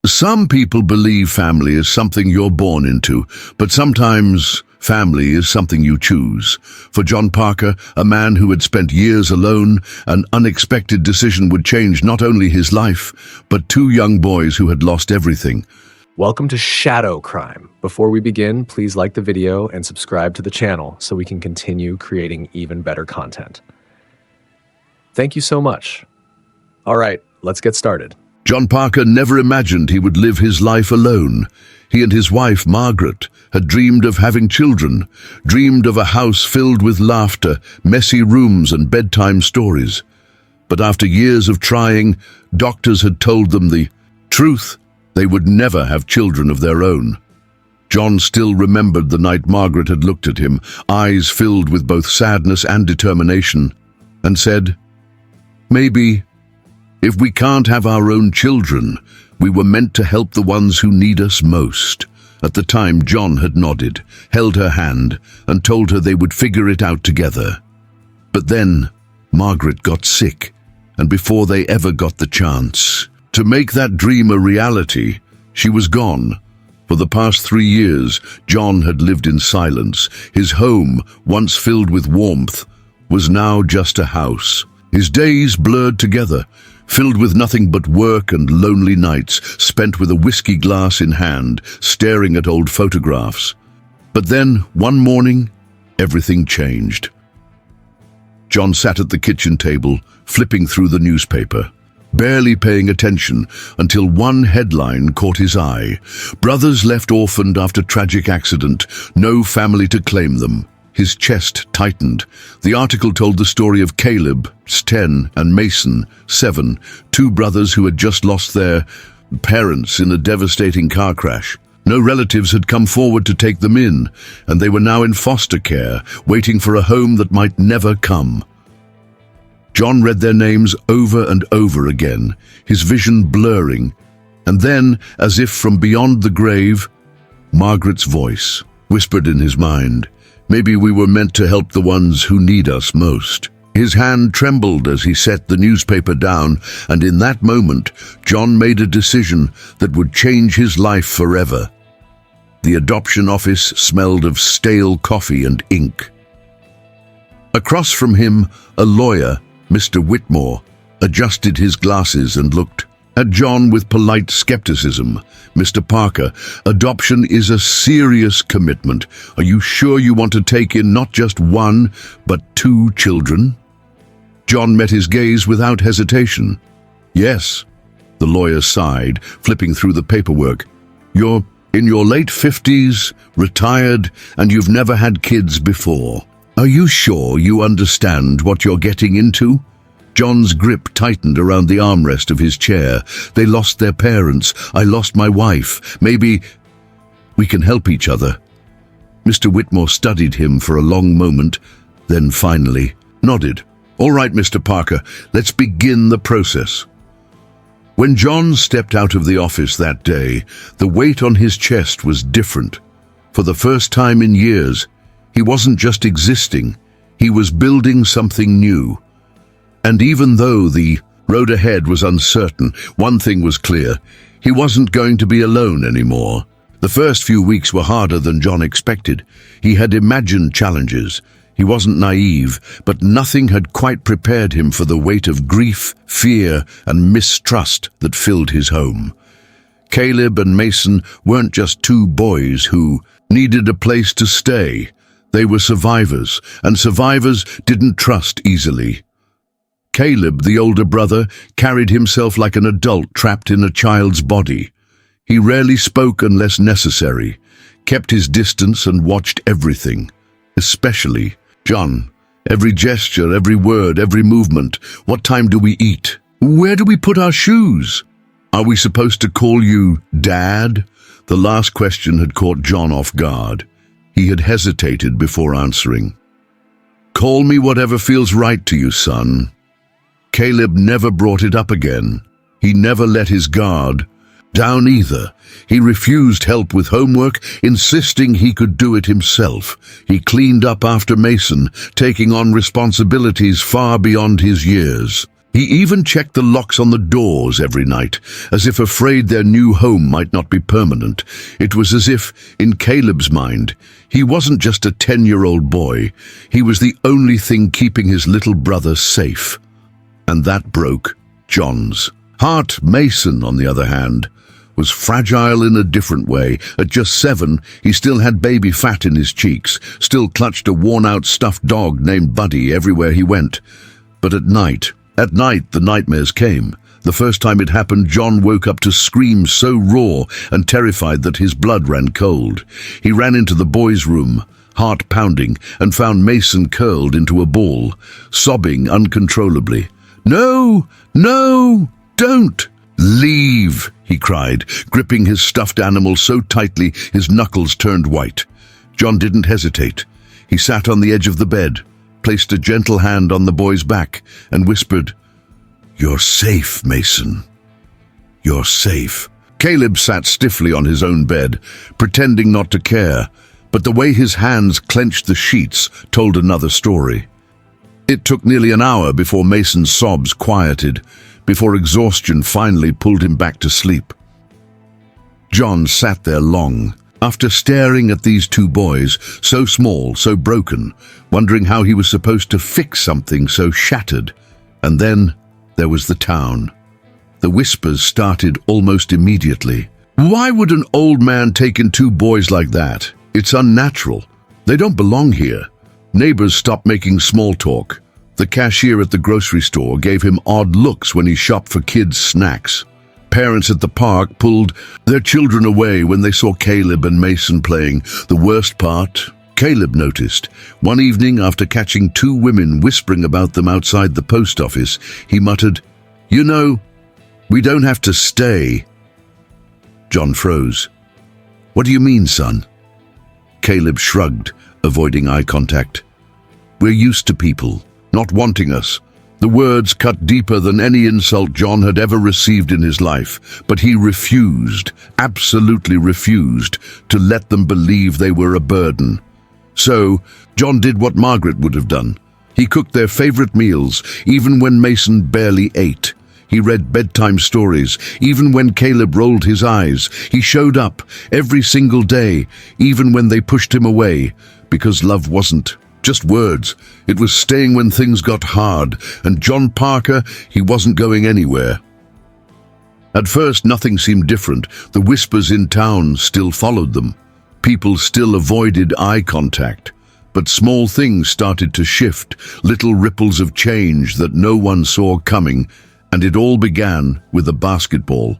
Some people believe family is something you're born into, but sometimes family is something you choose. For John Parker, a man who had spent years alone, an unexpected decision would change not only his life, but two young boys who had lost everything. Welcome to Shadow Crime. Before we begin, please like the video and subscribe to the channel so we can continue creating even better content. Thank you so much. All right, let's get started. John Parker never imagined he would live his life alone. He and his wife, Margaret, had dreamed of having children, dreamed of a house filled with laughter, messy rooms and bedtime stories. But after years of trying, doctors had told them the truth: they would never have children of their own. John still remembered the night Margaret had looked at him, eyes filled with both sadness and determination, and said, "Maybe, if we can't have our own children, we were meant to help the ones who need us most." At the time, John had nodded, held her hand, and told her they would figure it out together. But then, Margaret got sick, and before they ever got the chance to make that dream a reality, she was gone. For the past 3 years, John had lived in silence. His home, once filled with warmth, was now just a house. His days blurred together, filled with nothing but work and lonely nights spent with a whiskey glass in hand, staring at old photographs. But then, one morning, everything changed. John sat at the kitchen table, flipping through the newspaper, barely paying attention until one headline caught his eye. "Brothers left orphaned after tragic accident, no family to claim them." His chest tightened. The article told the story of Caleb, 10, and Mason, 7, two brothers who had just lost their parents in a devastating car crash. No relatives had come forward to take them in, and they were now in foster care, waiting for a home that might never come. John read their names over and over again, his vision blurring, and then, as if from beyond the grave, Margaret's voice whispered in his mind, "Maybe we were meant to help the ones who need us most." His hand trembled as he set the newspaper down, and in that moment, John made a decision that would change his life forever. The adoption office smelled of stale coffee and ink. Across from him, a lawyer, Mr. Whitmore, adjusted his glasses and looked at John with polite skepticism. "Mr. Parker, adoption is a serious commitment. Are you sure you want to take in not just one, but 2 children?" John met his gaze without hesitation. "Yes," the lawyer sighed, flipping through the paperwork. "You're in your late 50s, retired, and you've never had kids before. Are you sure you understand what you're getting into?" John's grip tightened around the armrest of his chair. "They lost their parents. I lost my wife. Maybe we can help each other." Mr. Whitmore studied him for a long moment, then finally nodded. "All right, Mr. Parker, let's begin the process." When John stepped out of the office that day, the weight on his chest was different. For the first time in years, he wasn't just existing, he was building something new. And even though the road ahead was uncertain, one thing was clear: he wasn't going to be alone anymore. The first few weeks were harder than John expected. He had imagined challenges. He wasn't naive, but nothing had quite prepared him for the weight of grief, fear, and mistrust that filled his home. Caleb and Mason weren't just 2 boys who needed a place to stay. They were survivors, and survivors didn't trust easily. Caleb, the older brother, carried himself like an adult trapped in a child's body. He rarely spoke unless necessary, kept his distance and watched everything, especially John. Every gesture, every word, every movement. "What time do we eat? Where do we put our shoes? Are we supposed to call you Dad?" The last question had caught John off guard. He had hesitated before answering. "Call me whatever feels right to you, son." Caleb never brought it up again. He never let his guard down either. He refused help with homework, insisting he could do it himself. He cleaned up after Mason, taking on responsibilities far beyond his years. He even checked the locks on the doors every night, as if afraid their new home might not be permanent. It was as if, in Caleb's mind, he wasn't just a 10-year-old boy. He was the only thing keeping his little brother safe. And that broke John's heart. Mason, on the other hand, was fragile in a different way. At just 7, he still had baby fat in his cheeks, still clutched a worn-out stuffed dog named Buddy everywhere he went. But at night, the nightmares came. The first time it happened, John woke up to screams so raw and terrified that his blood ran cold. He ran into the boys' room, heart pounding, and found Mason curled into a ball, sobbing uncontrollably. "No, no, don't! Leave!" he cried, gripping his stuffed animal so tightly his knuckles turned white. John didn't hesitate. He sat on the edge of the bed, placed a gentle hand on the boy's back, and whispered, "You're safe, Mason. You're safe." Caleb sat stiffly on his own bed, pretending not to care, but the way his hands clenched the sheets told another story. It took nearly an hour before Mason's sobs quieted, before exhaustion finally pulled him back to sleep. John sat there long, after staring at these two boys, so small, so broken, wondering how he was supposed to fix something so shattered. And then there was the town. The whispers started almost immediately. "Why would an old man take in 2 boys like that? It's unnatural. They don't belong here." Neighbors stopped making small talk. The cashier at the grocery store gave him odd looks when he shopped for kids' snacks. Parents at the park pulled their children away when they saw Caleb and Mason playing. The worst part, Caleb noticed. One evening, after catching 2 women whispering about them outside the post office, he muttered, "You know, we don't have to stay." John froze. "What do you mean, son?" Caleb shrugged, avoiding eye contact. "We're used to people not wanting us." The words cut deeper than any insult John had ever received in his life, but he refused, absolutely refused, to let them believe they were a burden. So, John did what Margaret would have done. He cooked their favorite meals, even when Mason barely ate. He read bedtime stories, even when Caleb rolled his eyes. He showed up every single day, even when they pushed him away, because love wasn't just words. It was staying when things got hard, and John Parker, he wasn't going anywhere. At first, nothing seemed different. The whispers in town still followed them. People still avoided eye contact. But small things started to shift, little ripples of change that no one saw coming, and it all began with a basketball.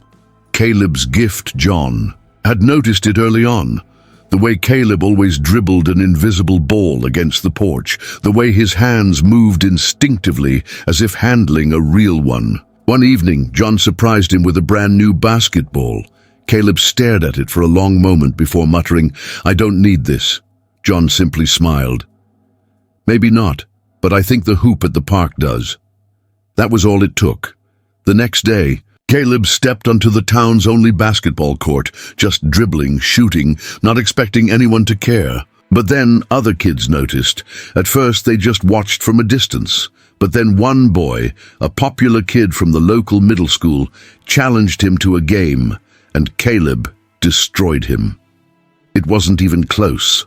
Caleb's gift, John had noticed it early on. The way Caleb always dribbled an invisible ball against the porch, the way his hands moved instinctively as if handling a real one. One evening, John surprised him with a brand new basketball. Caleb stared at it for a long moment before muttering, "I don't need this." John simply smiled. "Maybe not, but I think the hoop at the park does." That was all it took. The next day, Caleb stepped onto the town's only basketball court, just dribbling, shooting, not expecting anyone to care. But then other kids noticed. At first they just watched from a distance. But then one boy, a popular kid from the local middle school, challenged him to a game, and Caleb destroyed him. It wasn't even close.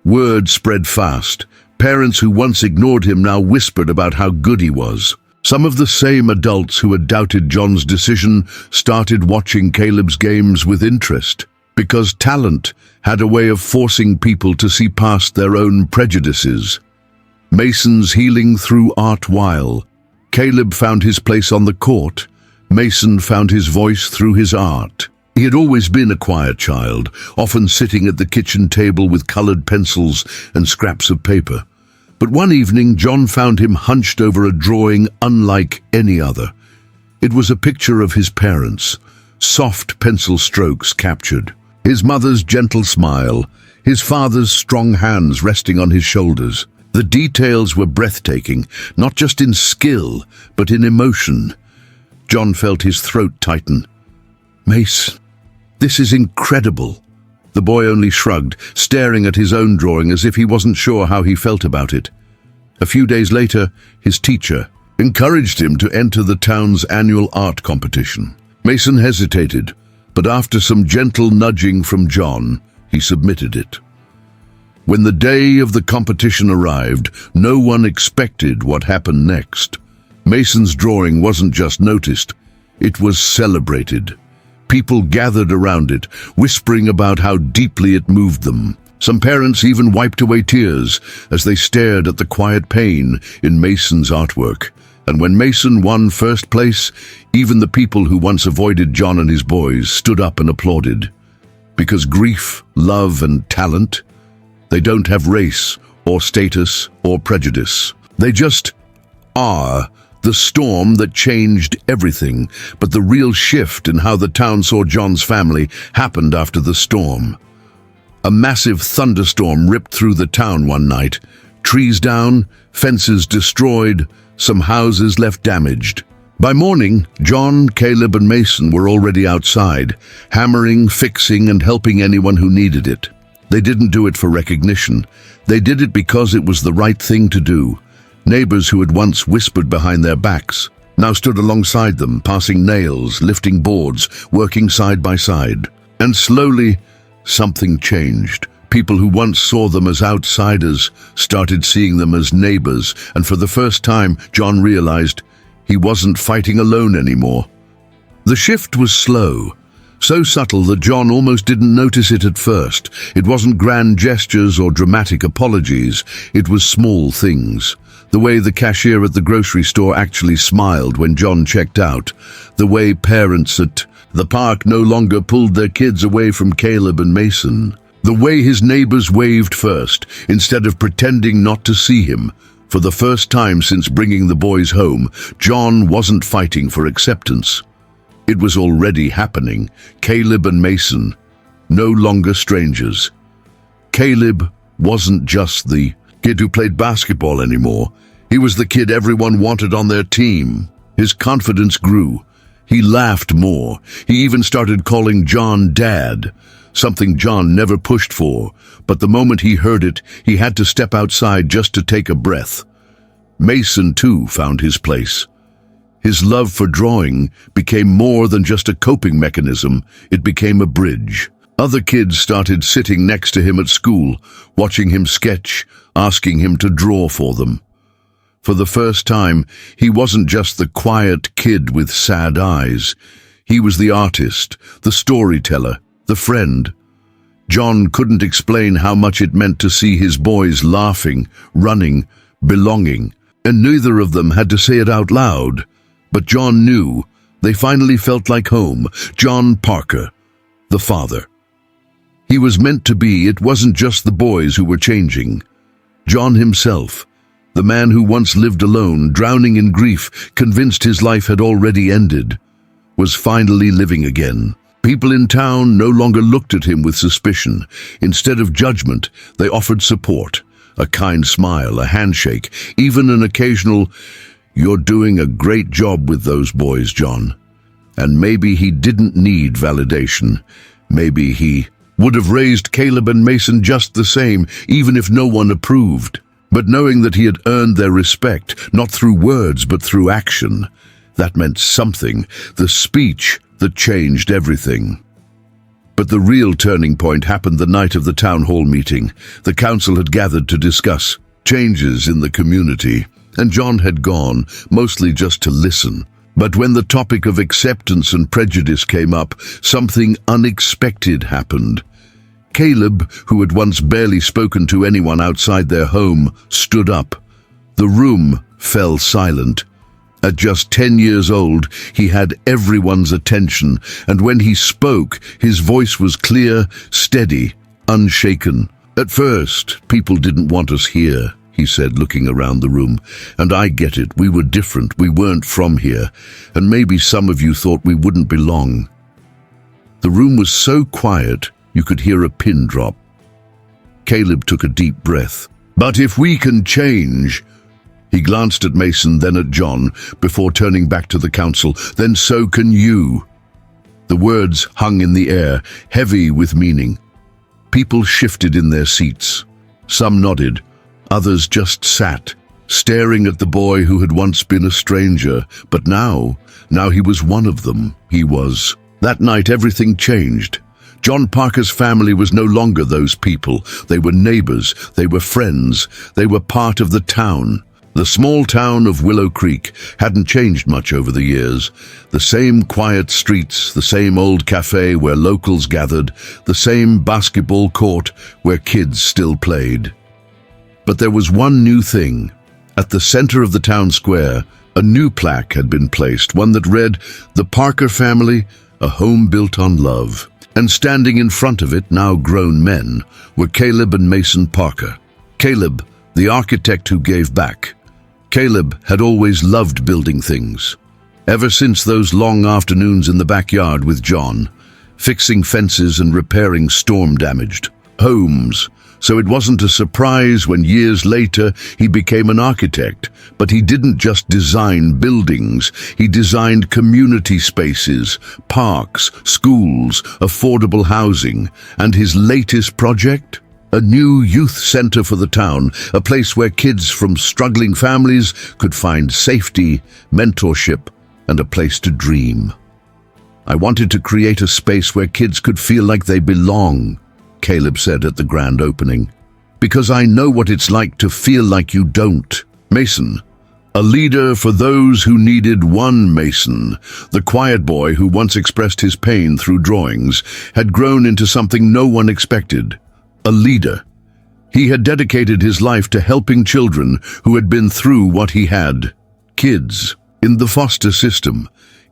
Word spread fast. Parents who once ignored him now whispered about how good he was. Some of the same adults who had doubted John's decision started watching Caleb's games with interest, because talent had a way of forcing people to see past their own prejudices. Mason's healing through art while Caleb found his place on the court, Mason found his voice through his art. He had always been a quiet child, often sitting at the kitchen table with colored pencils and scraps of paper. But one evening, John found him hunched over a drawing unlike any other. It was a picture of his parents, soft pencil strokes captured, his mother's gentle smile, his father's strong hands resting on his shoulders. The details were breathtaking, not just in skill, but in emotion. John felt his throat tighten. "Mace, this is incredible." The boy only shrugged, staring at his own drawing as if he wasn't sure how he felt about it. A few days later, his teacher, encouraged him to enter the town's annual art competition. Mason hesitated, but after some gentle nudging from John, he submitted it. When the day of the competition arrived, no one expected what happened next. Mason's drawing wasn't just noticed, it was celebrated. People gathered around it, whispering about how deeply it moved them. Some parents even wiped away tears as they stared at the quiet pain in Mason's artwork. And when Mason won first place, even the people who once avoided John and his boys stood up and applauded. Because grief, love, and talent, they don't have race or status or prejudice. They just are. The storm that changed everything, but the real shift in how the town saw John's family happened after the storm. A massive thunderstorm ripped through the town one night. Trees down, fences destroyed, some houses left damaged. By morning, John, Caleb, and Mason were already outside, hammering, fixing, and helping anyone who needed it. They didn't do it for recognition. They did it because it was the right thing to do. Neighbors who had once whispered behind their backs now stood alongside them, passing nails, lifting boards, working side by side. And slowly, something changed. People who once saw them as outsiders started seeing them as neighbors, and for the first time, John realized he wasn't fighting alone anymore. The shift was slow, so subtle that John almost didn't notice it at first. It wasn't grand gestures or dramatic apologies, it was small things. The way the cashier at the grocery store actually smiled when John checked out. The way parents at the park no longer pulled their kids away from Caleb and Mason. The way his neighbors waved first, instead of pretending not to see him. For the first time since bringing the boys home, John wasn't fighting for acceptance. It was already happening. Caleb and Mason, no longer strangers. Caleb wasn't just the kid who played basketball anymore. He was the kid everyone wanted on their team. His confidence grew. He laughed more. He even started calling John Dad, something John never pushed for. But the moment he heard it, he had to step outside just to take a breath. Mason, too, found his place. His love for drawing became more than just a coping mechanism. It became a bridge. Other kids started sitting next to him at school, watching him sketch, asking him to draw for them. For the first time, he wasn't just the quiet kid with sad eyes. He was the artist, the storyteller, the friend. John couldn't explain how much it meant to see his boys laughing, running, belonging, and neither of them had to say it out loud. But John knew. They finally felt like home. John Parker, the father. He was meant to be. It wasn't just the boys who were changing. John himself, the man who once lived alone, drowning in grief, convinced his life had already ended, was finally living again. People in town no longer looked at him with suspicion. Instead of judgment, they offered support. A kind smile, a handshake, even an occasional, "You're doing a great job with those boys, John." And maybe he didn't need validation. Maybe he would have raised Caleb and Mason just the same, even if no one approved. But knowing that he had earned their respect, not through words but through action, that meant something, the speech that changed everything. But the real turning point happened the night of the town hall meeting. The council had gathered to discuss changes in the community, and John had gone, mostly just to listen. But when the topic of acceptance and prejudice came up, something unexpected happened. Caleb, who had once barely spoken to anyone outside their home, stood up. The room fell silent. At just 10 years old, he had everyone's attention, and when he spoke, his voice was clear, steady, unshaken. "At first, people didn't want us here," he said, looking around the room. "And I get it, we were different, we weren't from here, and maybe some of you thought we wouldn't belong." The room was so quiet, you could hear a pin drop. Caleb took a deep breath. "But if we can change..." He glanced at Mason, then at John, before turning back to the council. "Then so can you." The words hung in the air, heavy with meaning. People shifted in their seats. Some nodded, others just sat, staring at the boy who had once been a stranger, but now he was one of them. He was. That night, everything changed. John Parker's family was no longer those people. They were neighbors, they were friends, they were part of the town. The small town of Willow Creek hadn't changed much over the years. The same quiet streets, the same old cafe where locals gathered, the same basketball court where kids still played. But there was one new thing. At the center of the town square, a new plaque had been placed, one that read, "The Parker Family, a home built on love." And standing in front of it, now grown men, were Caleb and Mason Parker. Caleb, the architect who gave back. Caleb had always loved building things. Ever since those long afternoons in the backyard with John, fixing fences and repairing storm-damaged homes. So it wasn't a surprise when years later he became an architect. But he didn't just design buildings, he designed community spaces, parks, schools, affordable housing. And his latest project? A new youth center for the town, a place where kids from struggling families could find safety, mentorship, and a place to dream. "I wanted to create a space where kids could feel like they belong," Caleb said at the grand opening. "Because I know what it's like to feel like you don't." Mason, a leader for those who needed one Mason, the quiet boy who once expressed his pain through drawings, had grown into something no one expected. A leader. He had dedicated his life to helping children who had been through what he had. Kids in the foster system.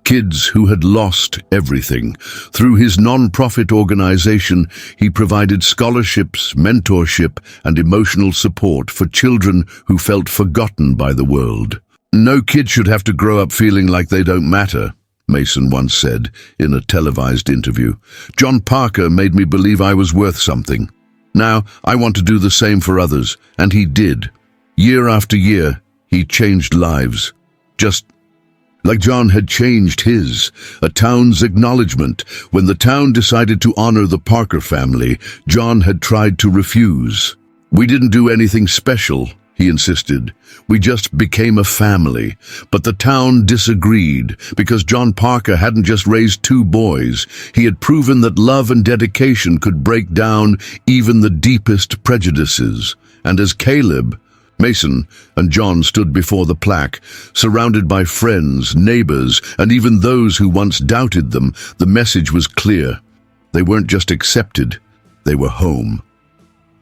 Kids who had lost everything. Through his non-profit organization, he provided scholarships, mentorship, and emotional support for children who felt forgotten by the world. "No kid should have to grow up feeling like they don't matter," Mason once said in a televised interview. "John Parker made me believe I was worth something. Now, I want to do the same for others," and he did. Year after year, he changed lives. Just like John had changed his, a town's acknowledgement. When the town decided to honor the Parker family, John had tried to refuse. "We didn't do anything special," he insisted. "We just became a family." But the town disagreed, because John Parker hadn't just raised two boys. He had proven that love and dedication could break down even the deepest prejudices. And as Caleb, Mason, and John stood before the plaque, surrounded by friends, neighbors, and even those who once doubted them, the message was clear. They weren't just accepted, they were home.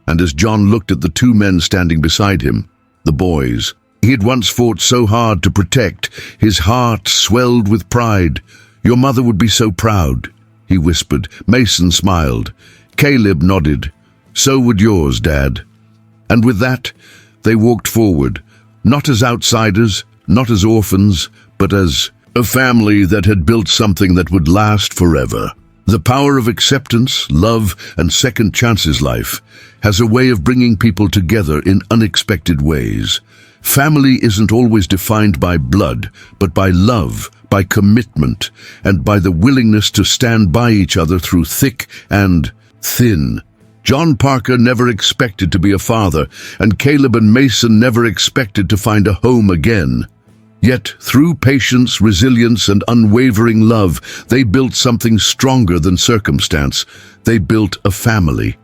And as John looked at the two men standing beside him, the boys he had once fought so hard to protect, his heart swelled with pride. "Your mother would be so proud," he whispered. Mason smiled. Caleb nodded. "So would yours, Dad." And with that, they walked forward, not as outsiders, not as orphans, but as a family that had built something that would last forever. The power of acceptance, love, and second chances life has a way of bringing people together in unexpected ways. Family isn't always defined by blood, but by love, by commitment, and by the willingness to stand by each other through thick and thin. John Parker never expected to be a father, and Caleb and Mason never expected to find a home again. Yet, through patience, resilience, and unwavering love, they built something stronger than circumstance. They built a family.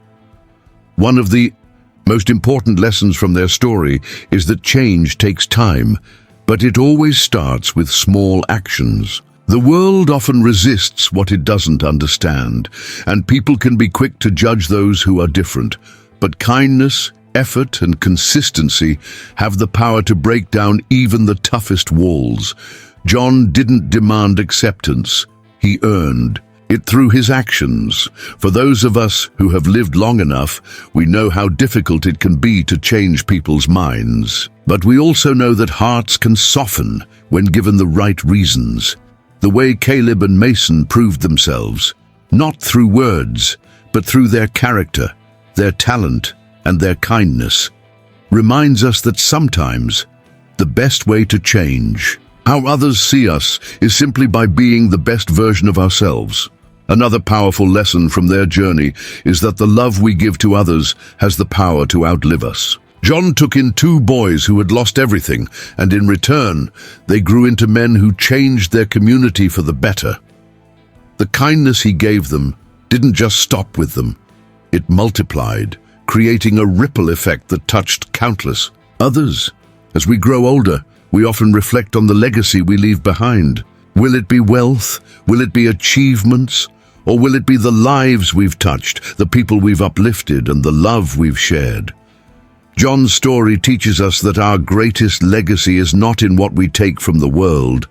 One of the most important lessons from their story is that change takes time, but it always starts with small actions. The world often resists what it doesn't understand, and people can be quick to judge those who are different. But kindness, effort, and consistency have the power to break down even the toughest walls. John didn't demand acceptance, he earned it through his actions. For those of us who have lived long enough, we know how difficult it can be to change people's minds. But we also know that hearts can soften when given the right reasons. The way Caleb and Mason proved themselves, not through words, but through their character, their talent, and their kindness, reminds us that sometimes the best way to change how others see us is simply by being the best version of ourselves. Another powerful lesson from their journey is that the love we give to others has the power to outlive us. John took in two boys who had lost everything, and in return, they grew into men who changed their community for the better. The kindness he gave them didn't just stop with them. It multiplied, creating a ripple effect that touched countless others. As we grow older, we often reflect on the legacy we leave behind. Will it be wealth? Will it be achievements? Or will it be the lives we've touched, the people we've uplifted, and the love we've shared? John's story teaches us that our greatest legacy is not in what we take from the world,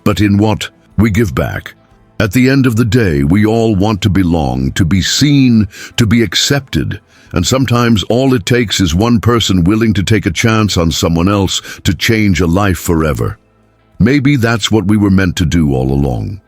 but in what we give back. At the end of the day, we all want to belong, to be seen, to be accepted, and sometimes all it takes is one person willing to take a chance on someone else to change a life forever. Maybe that's what we were meant to do all along.